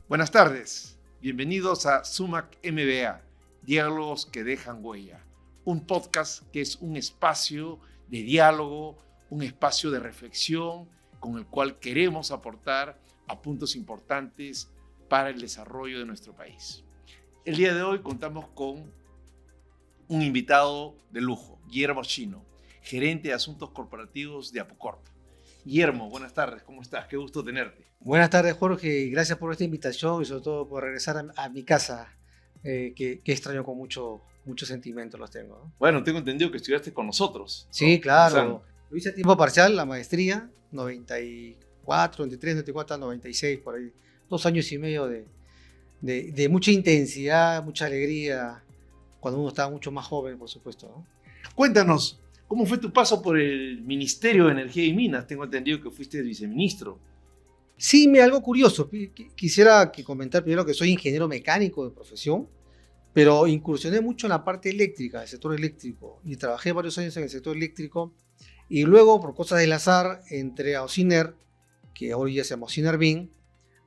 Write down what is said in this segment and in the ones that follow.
Buenas tardes, bienvenidos a Sumac MBA, Diálogos que dejan huella, un podcast que es un espacio de diálogo, un espacio de reflexión con el cual queremos aportar a puntos importantes para el desarrollo de nuestro país. El día de hoy contamos con un invitado de lujo, Guillermo Chino, gerente de asuntos corporativos de Apucorp. Guillermo, buenas tardes, ¿cómo estás? Qué gusto tenerte. Buenas tardes, Jorge, y gracias por esta invitación y sobre todo por regresar a mi casa, que extraño con mucho sentimiento los tengo, ¿no? Bueno, tengo entendido que estudiaste con nosotros, ¿no? Sí, claro. O sea, Lo hice a tiempo parcial, la maestría, 94, 93, 94, 96, por ahí. 2 años y medio de mucha intensidad, mucha alegría, cuando uno estaba mucho más joven, por supuesto, ¿no? cuéntanos, ¿cómo fue tu paso por el Ministerio de Energía y Minas? Tengo entendido que fuiste viceministro. Sí, algo curioso. Quisiera comentar primero que soy ingeniero mecánico de profesión, pero incursioné mucho en la parte eléctrica, el sector eléctrico, y trabajé varios años en el sector eléctrico, y luego, por cosas del azar, entré a Ociner, que hoy ya se llama Ocinerbin,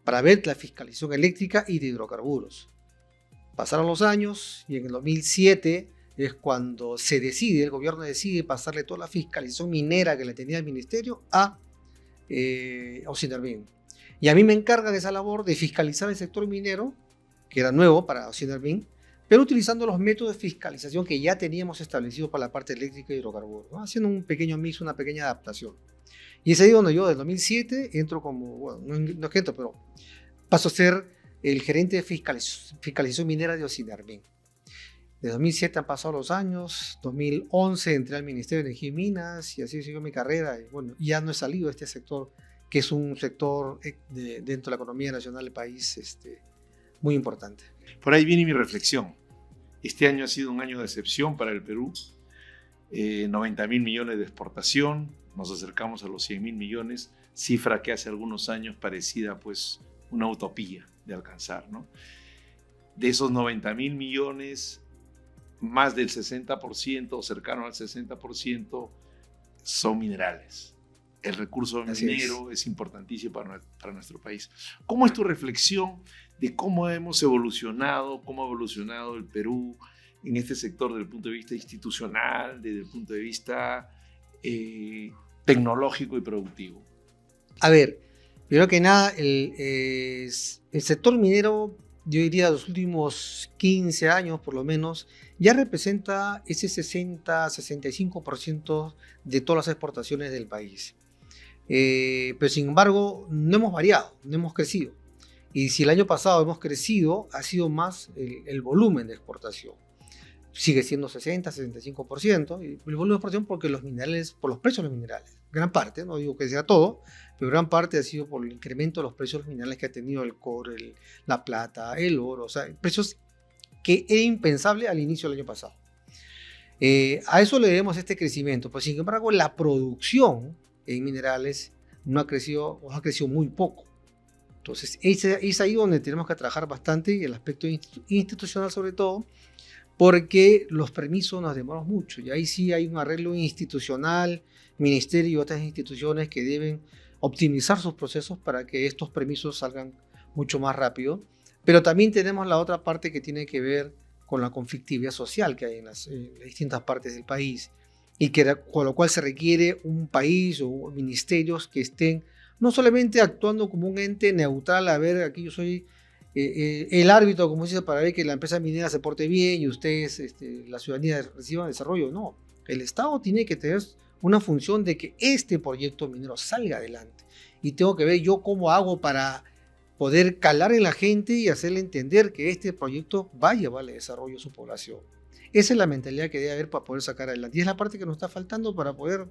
para ver la fiscalización eléctrica y de hidrocarburos. Pasaron los años y en el 2007 es cuando el gobierno decide pasarle toda la fiscalización minera que le tenía el ministerio a Ocinerbin. Y a mí me encargan esa labor de fiscalizar el sector minero, que era nuevo para Ocinerbin, pero utilizando los métodos de fiscalización que ya teníamos establecidos para la parte eléctrica y hidrocarburos, ¿no? Haciendo un pequeño mix, una pequeña adaptación. Y es ahí donde yo, del 2007, entro como, bueno, no es que entro, pero paso a ser el gerente de fiscalización minera de Ocinerbin. De 2007 han pasado los años, 2011 entré al Ministerio de Energía y Minas y así siguió mi carrera. Y bueno, ya no he salido de este sector, que es un sector dentro de la economía nacional del país muy importante. Por ahí viene mi reflexión. Este año ha sido un año de excepción para el Perú. 90.000 millones de exportación, nos acercamos a los 100.000 millones, cifra que hace algunos años parecida pues una utopía de alcanzar, ¿no? De esos 90.000 millones, más del 60% o cercano al 60% son minerales. El recurso minero es importantísimo para nuestro país. ¿Cómo es tu reflexión de cómo hemos evolucionado, cómo ha evolucionado el Perú en este sector desde el punto de vista institucional, desde el punto de vista tecnológico y productivo? A ver, primero que nada, el sector minero, yo diría los últimos 15 años por lo menos, ya representa ese 60-65% de todas las exportaciones del país. Pero sin embargo, no hemos variado, no hemos crecido. Y si el año pasado hemos crecido, ha sido más el volumen de exportación. Sigue siendo 60-65%, y el volumen de exportación porque los minerales, por los precios de los minerales, gran parte, no digo que sea todo, pero gran parte ha sido por el incremento de los precios de los minerales que ha tenido el cobre, la plata, el oro, o sea, precios que era impensable al inicio del año pasado. A eso le debemos este crecimiento, pues sin embargo la producción en minerales no ha crecido o ha crecido muy poco. Entonces es ahí donde tenemos que trabajar bastante, y el aspecto institucional sobre todo, porque los permisos nos demoran mucho, y ahí sí hay un arreglo institucional, ministerio y otras instituciones que deben optimizar sus procesos para que estos permisos salgan mucho más rápido. Pero también tenemos la otra parte que tiene que ver con la conflictividad social que hay en las distintas partes del país, y con lo cual se requiere un país o ministerios que estén no solamente actuando como un ente neutral, a ver, aquí yo soy el árbitro, como se dice, para ver que la empresa minera se porte bien y ustedes, la ciudadanía, reciban desarrollo. No, el Estado tiene que tener una función de que este proyecto minero salga adelante, y tengo que ver yo cómo hago para poder calar en la gente y hacerle entender que este proyecto va a llevarle desarrollo a su población. Esa es la mentalidad que debe haber para poder sacar adelante. Y es la parte que nos está faltando para poder,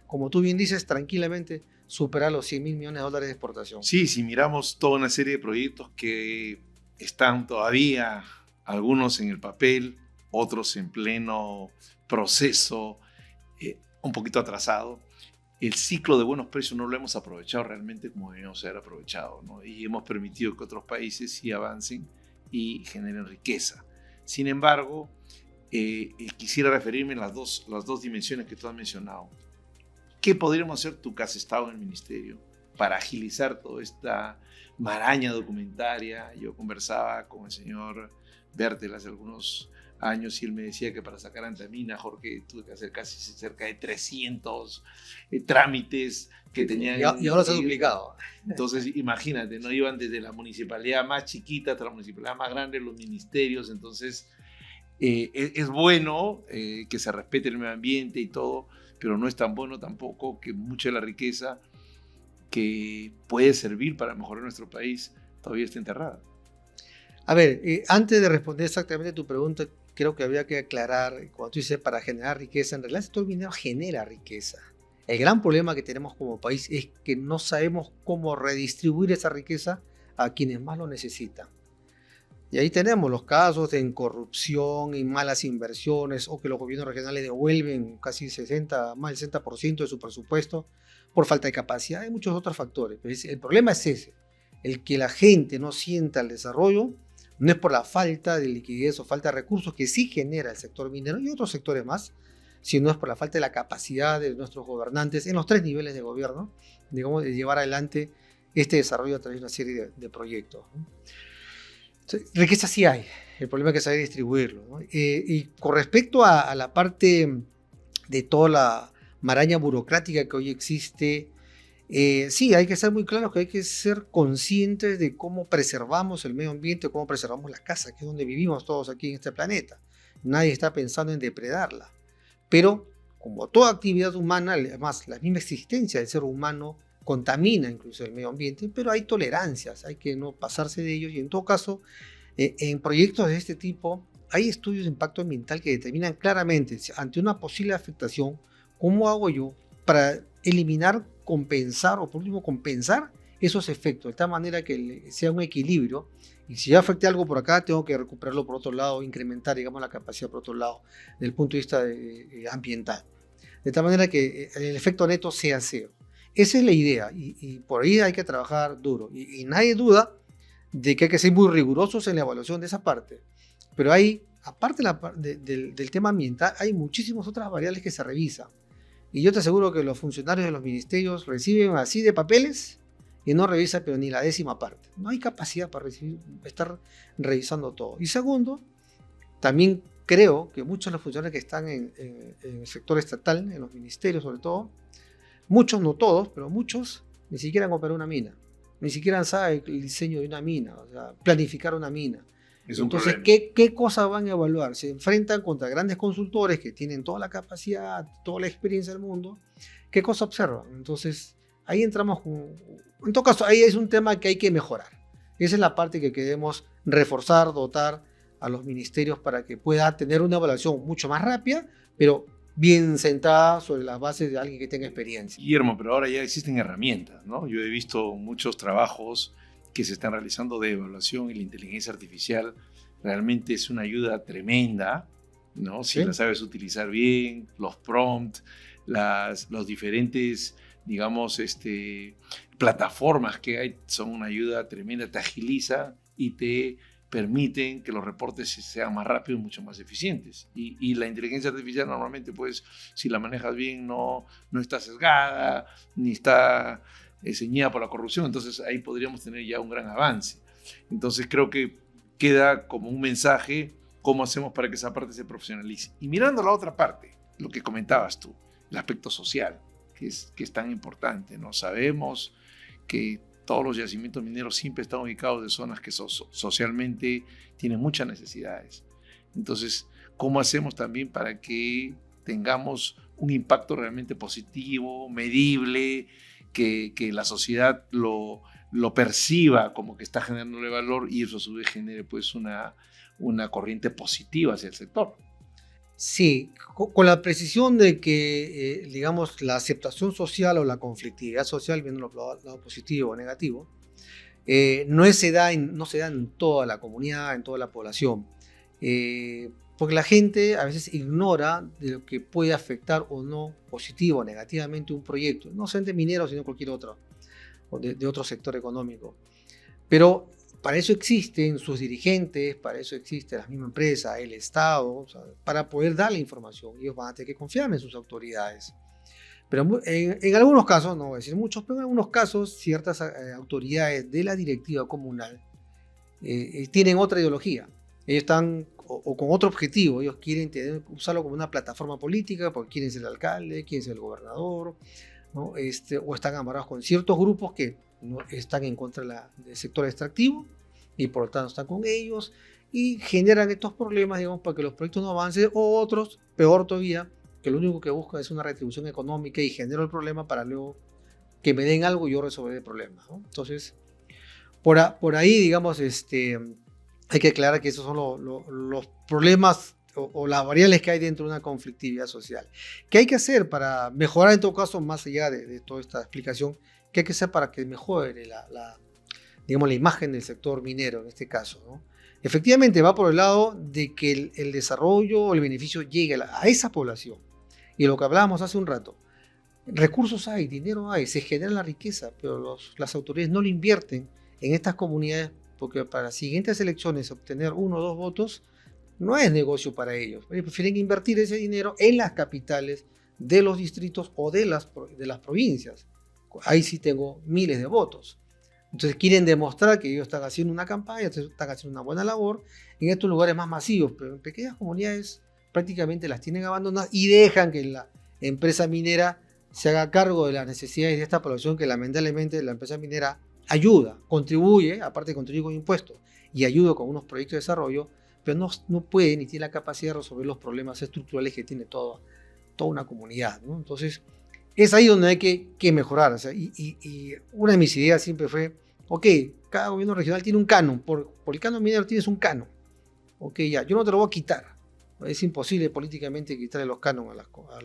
como tú bien dices, tranquilamente superar los 100.000 millones de dólares de exportación. Sí, si miramos toda una serie de proyectos que están todavía, algunos en el papel, otros en pleno proceso, un poquito atrasado, el ciclo de buenos precios no lo hemos aprovechado realmente como debemos haber aprovechado, ¿no? Y hemos permitido que otros países sí avancen y generen riqueza. Sin embargo, quisiera referirme a las dos dimensiones que tú has mencionado. ¿Qué podríamos hacer tú que has estado en el ministerio? para agilizar toda esta maraña documentaria. Yo conversaba con el señor Bertel hace algunos años y él me decía que para sacar antamina, Jorge, tuve que hacer casi cerca de 300 trámites que tenían. Y ahora se ha duplicado. Entonces, imagínate, ¿no? Iban desde la municipalidad más chiquita hasta la municipalidad más grande, los ministerios. Entonces, es bueno que se respete el medio ambiente y todo, pero no es tan bueno tampoco que mucha de la riqueza que puede servir para mejorar nuestro país todavía esté enterrada. A ver, antes de responder exactamente tu pregunta, creo que habría que aclarar, cuando tú dices para generar riqueza, en realidad el sector minero genera riqueza. El gran problema que tenemos como país es que no sabemos cómo redistribuir esa riqueza a quienes más lo necesitan. Y ahí tenemos los casos de corrupción y malas inversiones, o que los gobiernos regionales devuelven casi más del 60% de su presupuesto por falta de capacidad. Hay muchos otros factores. Pero el problema es ese, el que la gente no sienta el desarrollo. No es por la falta de liquidez o falta de recursos que sí genera el sector minero y otros sectores más, sino es por la falta de la capacidad de nuestros gobernantes en los 3 niveles de gobierno, digamos, de llevar adelante este desarrollo a través de una serie de proyectos, ¿no? Entonces, riqueza sí hay, el problema es que saber distribuirlo, ¿no? Y con respecto a la parte de toda la maraña burocrática que hoy existe, sí, hay que ser muy claros que hay que ser conscientes de cómo preservamos el medio ambiente, cómo preservamos la casa, que es donde vivimos todos aquí en este planeta. Nadie está pensando en depredarla. Pero, como toda actividad humana, además la misma existencia del ser humano contamina incluso el medio ambiente, pero hay tolerancias, hay que no pasarse de ellos. Y en todo caso, en proyectos de este tipo, hay estudios de impacto ambiental que determinan claramente, ante una posible afectación, ¿cómo hago yo para eliminar, compensar o por último compensar esos efectos, de tal manera que sea un equilibrio? Y si yo afecté algo por acá, tengo que recuperarlo por otro lado, incrementar, digamos, la capacidad por otro lado, desde el punto de vista ambiental. De tal manera que el efecto neto sea cero. Esa es la idea y por ahí hay que trabajar duro. Y nadie duda de que hay que ser muy rigurosos en la evaluación de esa parte. Pero hay, aparte del tema ambiental, hay muchísimas otras variables que se revisan. Y yo te aseguro que los funcionarios de los ministerios reciben así de papeles y no revisan pero ni la 10ª parte. No hay capacidad para estar revisando todo. Y segundo, también creo que muchos de los funcionarios que están en el sector estatal, en los ministerios sobre todo, muchos, no todos, pero muchos, ni siquiera han operado una mina. Ni siquiera saben el diseño de una mina, o sea, planificar una mina. Entonces, ¿qué cosas van a evaluar? Se enfrentan contra grandes consultores que tienen toda la capacidad, toda la experiencia del mundo. ¿Qué cosas observan? Entonces, ahí entramos en todo caso, ahí es un tema que hay que mejorar. Esa es la parte que queremos reforzar, dotar a los ministerios para que pueda tener una evaluación mucho más rápida, pero bien sentada sobre las bases de alguien que tenga experiencia. Guillermo, pero ahora ya existen herramientas, ¿no? Yo he visto muchos trabajos que se están realizando de evaluación y la inteligencia artificial realmente es una ayuda tremenda, ¿no? Si la sabes utilizar bien, los prompts, los diferentes, digamos, plataformas que hay son una ayuda tremenda, te agiliza y te permiten que los reportes sean más rápidos y mucho más eficientes. Y la inteligencia artificial normalmente, pues, si la manejas bien, no está sesgada, ni está ceñida por la corrupción, entonces ahí podríamos tener ya un gran avance. Entonces creo que queda como un mensaje cómo hacemos para que esa parte se profesionalice. Y mirando la otra parte, lo que comentabas tú, el aspecto social, que es tan importante, ¿no? Sabemos que todos los yacimientos mineros siempre están ubicados en zonas que socialmente tienen muchas necesidades. Entonces, ¿cómo hacemos también para que tengamos un impacto realmente positivo, medible, que la sociedad lo perciba como que está generándole valor y eso a su vez genere pues una corriente positiva hacia el sector? Sí, con la precisión de que, digamos, la aceptación social o la conflictividad social, viendo lo lado positivo o negativo, no se da en toda la comunidad, en toda la población, porque la gente a veces ignora de lo que puede afectar o no positivo o negativamente un proyecto, no solamente minero, sino cualquier otro, o de otro sector económico. Pero para eso existen sus dirigentes, para eso existe la misma empresa, el Estado, o sea, para poder dar la información. Ellos van a tener que confiar en sus autoridades. Pero en algunos casos, no voy a decir muchos, pero en algunos casos ciertas autoridades de la directiva comunal tienen otra ideología. Ellos están o con otro objetivo, ellos quieren usarlo como una plataforma política porque quieren ser el alcalde, quieren ser el gobernador, ¿no? O están amarrados con ciertos grupos que no están en contra del sector extractivo y por lo tanto están con ellos y generan estos problemas, digamos, para que los proyectos no avancen, o otros, peor todavía, que lo único que buscan es una retribución económica y genero el problema para luego que me den algo y yo resolver el problema, ¿no? Entonces, por ahí, digamos, hay que aclarar que esos son los problemas o las variables que hay dentro de una conflictividad social. ¿Qué hay que hacer para mejorar, en todo caso, más allá de toda esta explicación, qué hay que hacer para que mejore digamos, la imagen del sector minero en este caso, ¿no? Efectivamente va por el lado de que el desarrollo o el beneficio llegue a esa población. Y lo que hablábamos hace un rato, recursos hay, dinero hay, se genera la riqueza, pero las autoridades no lo invierten en estas comunidades porque para las siguientes elecciones obtener 1 o 2 votos no es negocio para ellos. Ellos prefieren invertir ese dinero en las capitales de los distritos o de las provincias. Ahí sí tengo miles de votos. Entonces quieren demostrar que ellos están haciendo una campaña, están haciendo una buena labor en estos lugares más masivos, pero en pequeñas comunidades prácticamente las tienen abandonadas y dejan que la empresa minera se haga cargo de las necesidades de esta población que lamentablemente la empresa minera ayuda, contribuye, aparte contribuye con impuestos y ayuda con unos proyectos de desarrollo, pero no puede ni tiene la capacidad de resolver los problemas estructurales que tiene toda una comunidad, ¿no? Entonces, es ahí donde hay que mejorar. O sea, y una de mis ideas siempre fue, ok, cada gobierno regional tiene un canon, por el canon minero tienes un canon. Ok, ya, yo no te lo voy a quitar. Es imposible políticamente quitarle los canon a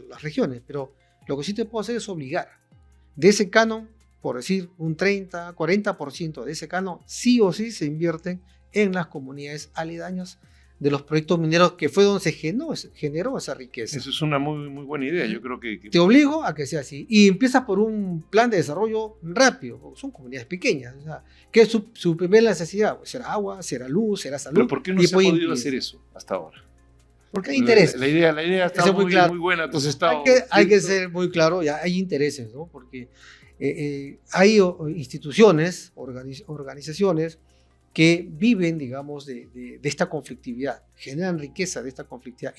las regiones, pero lo que sí te puedo hacer es obligar. De ese canon, por decir, un 30, 40% de ese canon, sí o sí se invierten en las comunidades aledañas de los proyectos mineros, que fue donde se generó esa riqueza. Eso es una muy, muy buena idea. Yo creo que... Te obligo a que sea así. Y empiezas por un plan de desarrollo rápido. Son comunidades pequeñas. O sea, ¿qué es su primera necesidad? ¿Será agua? ¿Será luz? ¿Será salud? ¿Pero por qué no se ha podido hacer eso hasta ahora? Porque hay intereses. La idea está muy, claro. Muy buena. Entonces hay que ser muy claro. Ya hay intereses, ¿no? Porque hay instituciones, organizaciones que viven, digamos, de esta conflictividad, generan riqueza de esta conflictividad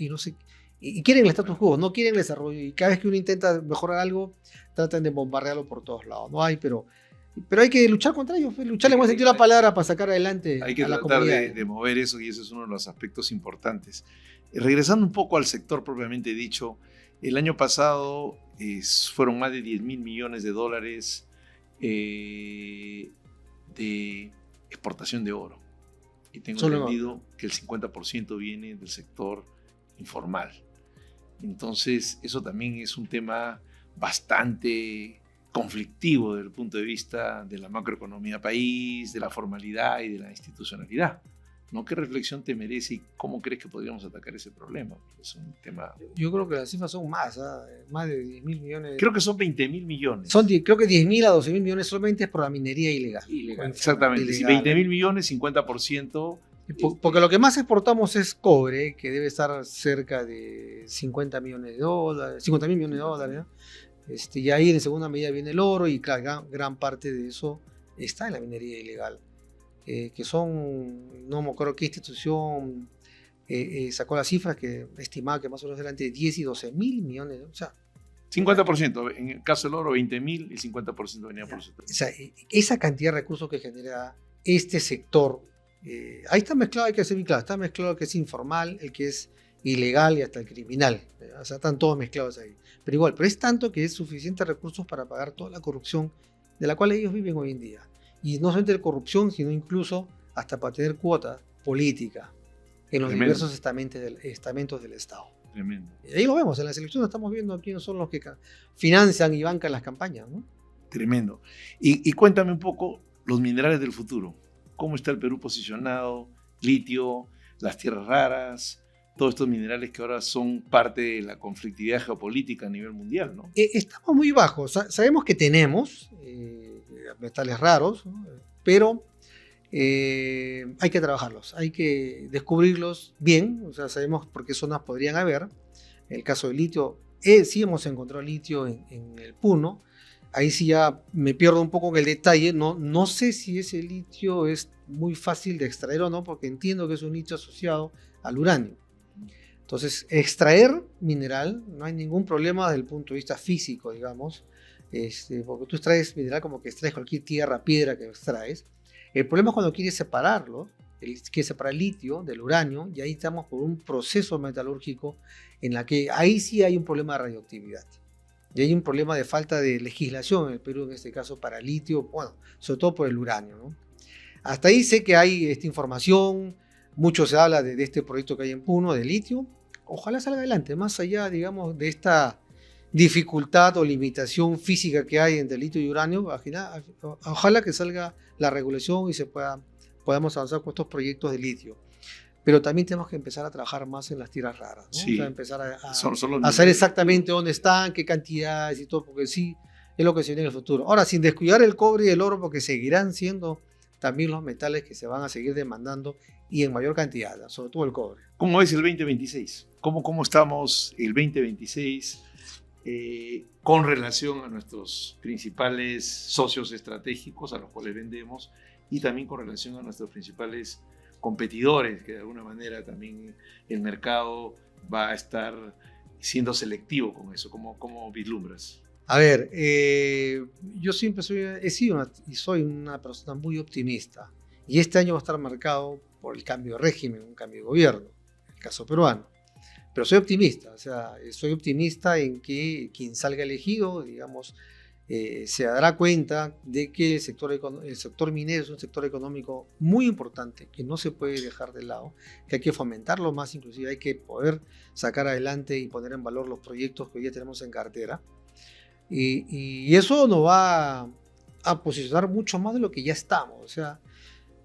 y quieren el status quo, no quieren el desarrollo, y cada vez que uno intenta mejorar algo, tratan de bombardearlo por todos lados. No hay, pero hay que luchar contra ellos, lucharle en el sentido de la palabra para sacar adelante hay que a la tratar comunidad. de mover eso, y ese es uno de los aspectos importantes. Regresando un poco al sector propiamente dicho, el año pasado fueron más de 10.000 millones de dólares de exportación de oro. Y tengo entendido que el 50% viene del sector informal. Entonces, eso también es un tema bastante conflictivo desde el punto de vista de la macroeconomía país, de la formalidad y de la institucionalidad, ¿no? ¿Qué reflexión te merece y cómo crees que podríamos atacar ese problema? Es un tema... Yo creo que las cifras son más de 10.000 millones. Creo que son 20.000 millones. Creo que 10.000 a 12.000 millones solamente es por la minería ilegal. Exactamente, ilegal. 20.000 millones, 50%. Porque lo que más exportamos es cobre, que debe estar cerca de 50 millones de dólares, 50.000 millones de dólares, ¿no? Y ahí en segunda medida viene el oro, y claro, gran parte de eso está en la minería ilegal. Que son, no me acuerdo qué institución sacó las cifras, que estimaba que más o menos eran entre 10 y 12 mil millones, o sea, 50%, en el caso del oro 20.000 y 50% venía por eso. O sea, esa cantidad de recursos que genera este sector, ahí está mezclado, hay que ser muy claro, está mezclado el que es informal, el que es ilegal y hasta el criminal, o sea, están todos mezclados ahí, pero es tanto que es suficientes recursos para pagar toda la corrupción de la cual ellos viven hoy en día. Y no solamente de corrupción, sino incluso hasta para tener cuota política en los diversos estamentos del Estado. Tremendo. Y ahí lo vemos, en las elecciones estamos viendo quiénes son los que financian y bancan las campañas, ¿no? Tremendo. Y cuéntame un poco los minerales del futuro. ¿Cómo está el Perú posicionado? Litio, las tierras raras, todos estos minerales que ahora son parte de la conflictividad geopolítica a nivel mundial, ¿no? Estamos muy bajos. Sabemos que tenemos metales raros, ¿no? Pero hay que trabajarlos, hay que descubrirlos bien. O sea, sabemos por qué zonas podrían haber. En el caso del litio, sí hemos encontrado litio en el Puno. Ahí sí ya me pierdo un poco en el detalle. No sé si ese litio es muy fácil de extraer o no, porque entiendo que es un litio asociado al uranio. Entonces, extraer mineral no hay ningún problema desde el punto de vista físico, digamos, porque tú extraes mineral como que extraes cualquier tierra, piedra que extraes. El problema es cuando quieres separarlo, quieres separar el litio del uranio, y ahí estamos por un proceso metalúrgico en la que ahí sí hay un problema de radioactividad. Y hay un problema de falta de legislación en el Perú, en este caso para litio, bueno, sobre todo por el uranio, ¿no? Hasta ahí sé que hay esta información, mucho se habla de este proyecto que hay en Puno, de litio. Ojalá salga adelante, más allá, digamos, de esta dificultad o limitación física que hay entre litio y uranio. Ojalá que salga la regulación y podamos avanzar con estos proyectos de litio. Pero también tenemos que empezar a trabajar más en las tierras raras, ¿no? Sí. O sea, empezar a Son saber exactamente dónde están, qué cantidades y todo, porque sí, es lo que se viene en el futuro. Ahora, sin descuidar el cobre y el oro, porque seguirán siendo también los metales que se van a seguir demandando y en mayor cantidad, sobre todo el cobre. ¿Cómo es el 2026? ¿Cómo estamos el 2026 con relación a nuestros principales socios estratégicos a los cuales vendemos y también con relación a nuestros principales competidores, que de alguna manera también el mercado va a estar siendo selectivo con eso? ¿Cómo vislumbras? A ver, yo siempre he sido y soy una persona muy optimista, y este año va a estar marcado por el cambio de régimen, un cambio de gobierno, en el caso peruano. Pero soy optimista, o sea, soy optimista en que quien salga elegido, digamos, se dará cuenta de que el sector minero es un sector económico muy importante, que no se puede dejar de lado, que hay que fomentarlo más, inclusive hay que poder sacar adelante y poner en valor los proyectos que hoy ya tenemos en cartera. Y eso nos va a posicionar mucho más de lo que ya estamos. O sea,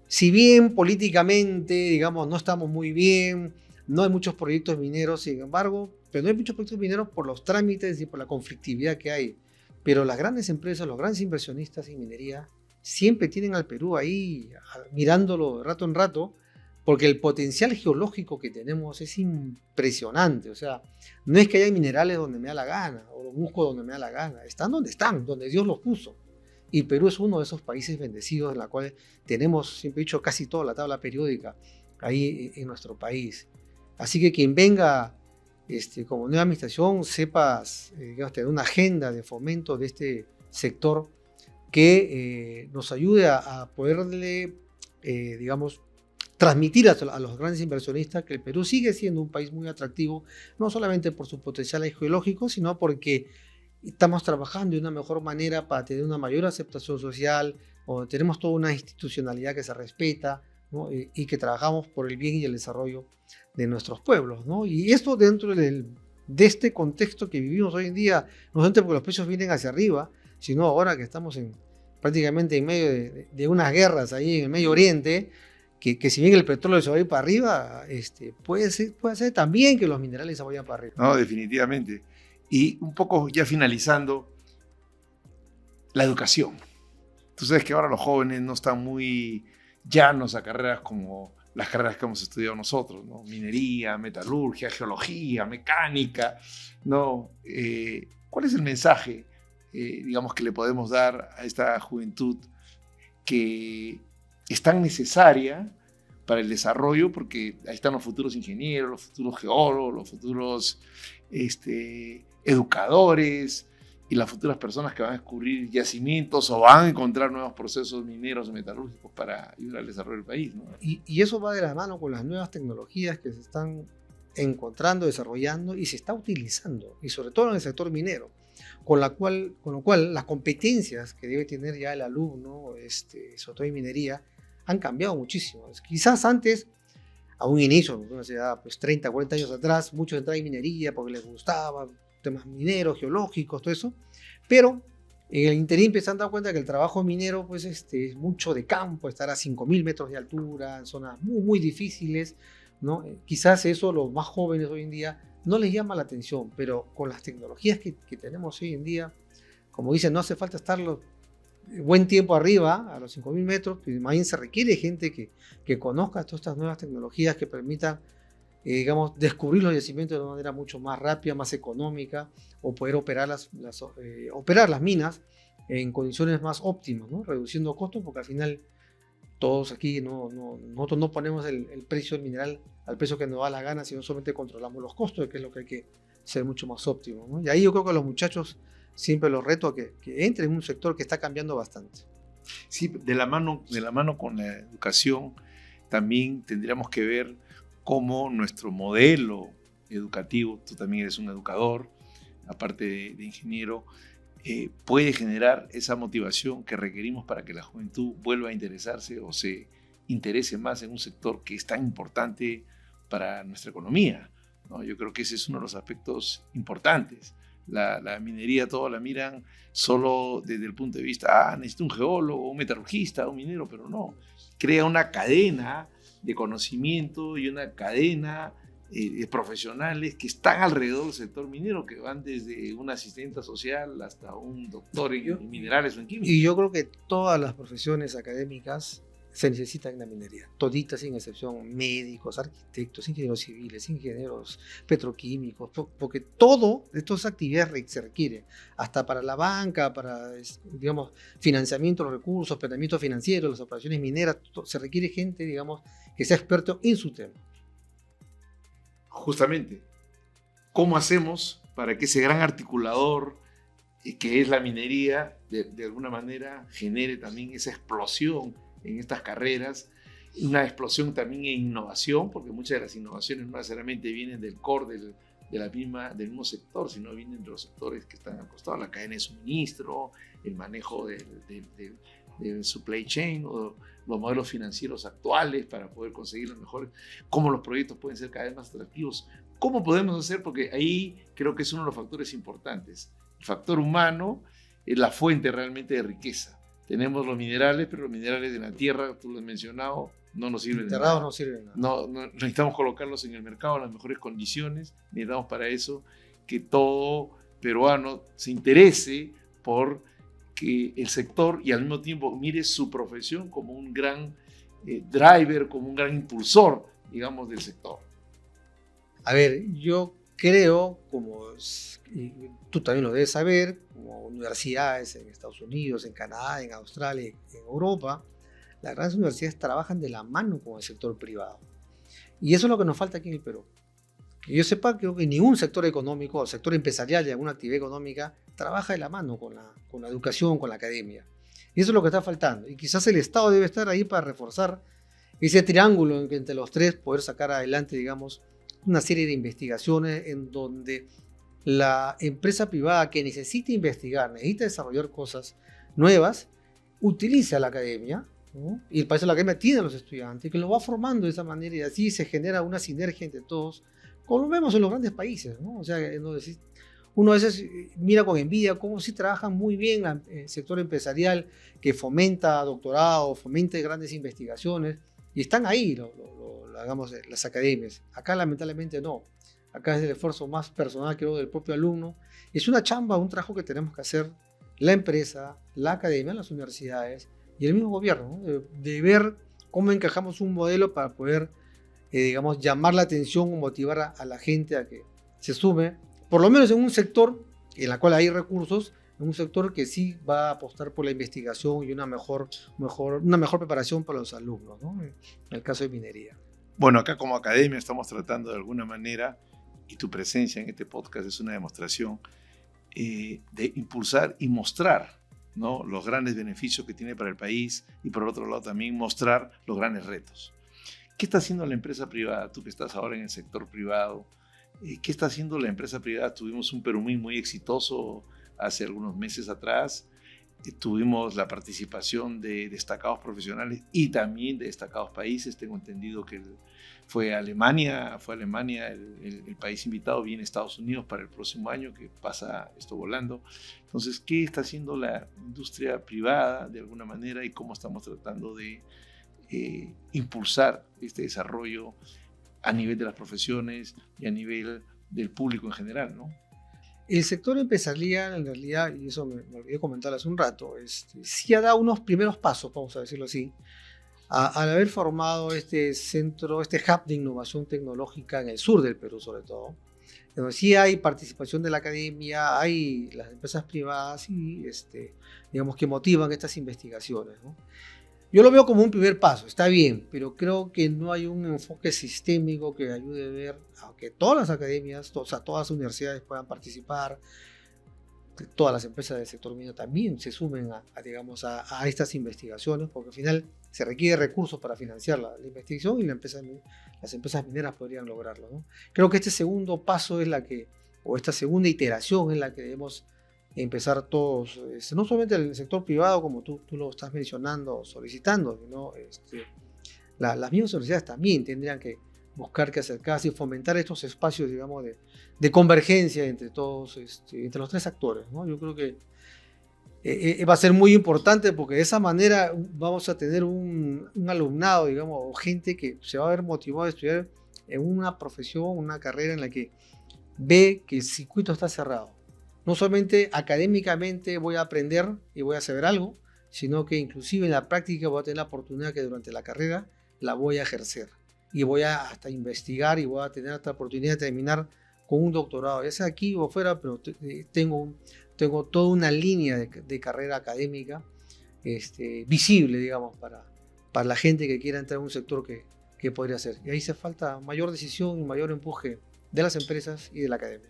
si bien políticamente, digamos, no estamos muy bien, no hay muchos proyectos mineros, sin embargo, pero no hay muchos proyectos mineros por los trámites y por la conflictividad que hay. Pero las grandes empresas, los grandes inversionistas en minería, siempre tienen al Perú ahí mirándolo de rato en rato, porque el potencial geológico que tenemos es impresionante. O sea, no es que haya minerales donde me da la gana, o los busco donde me da la gana. Están, donde Dios los puso. Y Perú es uno de esos países bendecidos en la cual tenemos, siempre he dicho, casi toda la tabla periódica ahí en nuestro país. Así que quien venga como nueva administración sepa digamos, tener una agenda de fomento de este sector que nos ayude a poderle, digamos, transmitir a los grandes inversionistas que el Perú sigue siendo un país muy atractivo, no solamente por su potencial geológico, sino porque estamos trabajando de una mejor manera para tener una mayor aceptación social, o tenemos toda una institucionalidad que se respeta, ¿no? Y que trabajamos por el bien y el desarrollo de nuestros pueblos, ¿no? Y esto dentro de este contexto que vivimos hoy en día, no solamente porque los precios vienen hacia arriba, sino ahora que estamos prácticamente en medio de unas guerras ahí en el Medio Oriente, que si bien el petróleo se va a ir para arriba, puede ser también que los minerales se vayan para arriba. No, definitivamente. Y un poco ya finalizando, la educación. Tú sabes que ahora los jóvenes no están muy llanos a carreras como las carreras que hemos estudiado nosotros, ¿no? Minería, metalurgia, geología, mecánica, ¿no? ¿Cuál es el mensaje, digamos, que le podemos dar a esta juventud que es tan necesaria para el desarrollo? Porque ahí están los futuros ingenieros, los futuros geólogos, los futuros educadores y las futuras personas que van a descubrir yacimientos o van a encontrar nuevos procesos mineros o metalúrgicos para ayudar al desarrollo del país, ¿no? Y eso va de la mano con las nuevas tecnologías que se están encontrando, desarrollando y se está utilizando, y sobre todo en el sector minero, con lo cual las competencias que debe tener ya el alumno, sobre todo en minería, han cambiado muchísimo. Quizás antes, a un inicio, no sé, pues 30, 40 años atrás, muchos entraban en minería porque les gustaba temas mineros, geológicos, todo eso, pero en el interín se han dado cuenta que el trabajo minero pues, es mucho de campo, estar a 5.000 metros de altura, en zonas muy, muy difíciles, ¿no? Quizás eso los más jóvenes hoy en día no les llama la atención, pero con las tecnologías que tenemos hoy en día, como dicen, no hace falta estar buen tiempo arriba, a los 5.000 metros, pues más bien se requiere gente que conozca todas estas nuevas tecnologías que permitan digamos, descubrir los yacimientos de una manera mucho más rápida, más económica, o poder operar operar las minas en condiciones más óptimas, ¿no? Reduciendo costos, porque al final todos aquí nosotros no ponemos el precio del mineral al precio que nos da la gana, sino solamente controlamos los costos, que es lo que hay que ser mucho más óptimo, ¿no? Y ahí yo creo que a los muchachos siempre los reto a que entren en un sector que está cambiando bastante. Sí, de la mano con la educación, también tendríamos que ver cómo nuestro modelo educativo, tú también eres un educador, aparte de ingeniero, puede generar esa motivación que requerimos para que la juventud vuelva a interesarse o se interese más en un sector que es tan importante para nuestra economía, ¿no? Yo creo que ese es uno de los aspectos importantes. La minería todos la miran solo desde el punto de vista, necesito un geólogo, un metalurgista, un minero, pero no. Crea una cadena de conocimiento y una cadena de profesionales que están alrededor del sector minero, que van desde una asistente social hasta un doctor en minerales o en química. Y yo creo que todas las profesiones académicas se necesitan en la minería, toditas sin excepción, médicos, arquitectos, ingenieros civiles, ingenieros petroquímicos, porque todo de todas esas actividades se requiere, hasta para la banca, para, digamos, financiamiento de los recursos, planeamiento financiero, las operaciones mineras, se requiere gente, digamos, que sea experto en su tema. Justamente, ¿cómo hacemos para que ese gran articulador que es la minería, de alguna manera genere también esa explosión en estas carreras, una explosión también en innovación, porque muchas de las innovaciones no necesariamente vienen del core del mismo sector, sino vienen de los sectores que están acostados, la cadena de suministro, el manejo del supply chain, o los modelos financieros actuales para poder conseguir los mejores, cómo los proyectos pueden ser cada vez más atractivos, cómo podemos hacer, porque ahí creo que es uno de los factores importantes. El factor humano es la fuente realmente de riqueza. Tenemos los minerales, pero los minerales de la tierra, tú lo has mencionado, no nos sirven de nada. Enterrados no sirven de nada. No, necesitamos colocarlos en el mercado en las mejores condiciones. Necesitamos para eso que todo peruano se interese por que el sector y al mismo tiempo mire su profesión como un gran driver, como un gran impulsor, digamos, del sector. A ver, yo creo, como tú también lo debes saber, como universidades en Estados Unidos, en Canadá, en Australia, en Europa, las grandes universidades trabajan de la mano con el sector privado. Y eso es lo que nos falta aquí en el Perú. Que yo sepa, creo que ningún sector económico, o sector empresarial de alguna actividad económica, trabaja de la mano con la educación, con la academia. Y eso es lo que está faltando. Y quizás el Estado debe estar ahí para reforzar ese triángulo en que entre los tres poder sacar adelante, digamos, una serie de investigaciones en donde la empresa privada que necesita investigar, necesita desarrollar cosas nuevas, utiliza a la academia, ¿no? Y para eso la academia tiene a los estudiantes, que lo va formando de esa manera y así se genera una sinergia entre todos, como lo vemos en los grandes países, ¿no? O sea, uno a veces mira con envidia cómo sí trabajan muy bien el sector empresarial que fomenta doctorado, fomenta grandes investigaciones y están ahí digamos, las academias. Acá lamentablemente no. Acá es el esfuerzo más personal, creo, del propio alumno. Es una chamba, un trabajo que tenemos que hacer la empresa, la academia, las universidades y el mismo gobierno, ¿no? De ver cómo encajamos un modelo para poder, digamos, llamar la atención o motivar a la gente a que se sume, por lo menos en un sector en el cual hay recursos, en un sector que sí va a apostar por la investigación y una mejor preparación para los alumnos, ¿no? En el caso de minería. Bueno, acá como academia estamos tratando de alguna manera, y tu presencia en este podcast es una demostración, de impulsar y mostrar, ¿no?, los grandes beneficios que tiene para el país y por otro lado también mostrar los grandes retos. ¿Qué está haciendo la empresa privada? Tú que estás ahora en el sector privado, ¿qué está haciendo la empresa privada? Tuvimos un Perumín muy exitoso hace algunos meses atrás. Tuvimos la participación de destacados profesionales y también de destacados países. Tengo entendido que fue Alemania el país invitado, viene Estados Unidos para el próximo año, que pasa esto volando. Entonces, ¿qué está haciendo la industria privada de alguna manera y cómo estamos tratando de impulsar este desarrollo a nivel de las profesiones y a nivel del público en general, ¿no? El sector empresarial, en realidad, y eso me olvidé comentar hace un rato, sí ha dado unos primeros pasos, vamos a decirlo así, al haber formado este centro, este hub de innovación tecnológica en el sur del Perú sobre todo, donde sí hay participación de la academia, hay las empresas privadas y digamos que motivan estas investigaciones, ¿no? Yo lo veo como un primer paso, está bien, pero creo que no hay un enfoque sistémico que ayude a ver, aunque todas las academias, o sea, todas las universidades puedan participar, que todas las empresas del sector minero también se sumen digamos, a estas investigaciones, porque al final se requiere recursos para financiar la investigación y las empresas mineras podrían lograrlo, ¿no? Creo que este segundo paso es o esta segunda iteración es la que debemos empezar todos, no solamente el sector privado como tú lo estás mencionando, solicitando, sino las mismas universidades también tendrían que buscar que acercarse y fomentar estos espacios, digamos, de convergencia entre todos, entre los tres actores, ¿no? Yo creo que va a ser muy importante porque de esa manera vamos a tener un alumnado, digamos, o gente que se va a ver motivado a estudiar en una profesión, una carrera en la que ve que el circuito está cerrado. No solamente académicamente voy a aprender y voy a saber algo, sino que inclusive en la práctica voy a tener la oportunidad que durante la carrera la voy a ejercer. Y voy a hasta investigar y voy a tener esta oportunidad de terminar con un doctorado, ya sea aquí o fuera, pero tengo toda una línea de carrera académica visible, digamos, para la gente que quiera entrar en un sector que podría hacer. Y ahí hace falta mayor decisión y mayor empuje de las empresas y de la academia.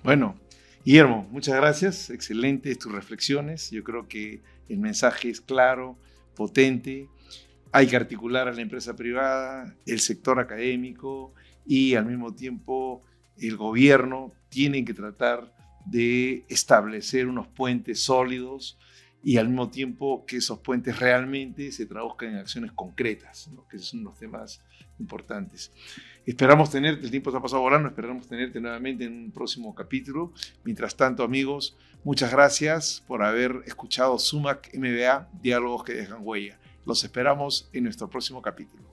Bueno, Guillermo, muchas gracias, excelentes tus reflexiones. Yo creo que el mensaje es claro, potente. Hay que articular a la empresa privada, el sector académico y al mismo tiempo el gobierno tienen que tratar de establecer unos puentes sólidos y al mismo tiempo que esos puentes realmente se traduzcan en acciones concretas, ¿no? Que esos son los temas importantes. Esperamos tenerte, el tiempo se ha pasado volando, esperamos tenerte nuevamente en un próximo capítulo. Mientras tanto, amigos, muchas gracias por haber escuchado SUMAC MBA, Diálogos que dejan huella. Los esperamos en nuestro próximo capítulo.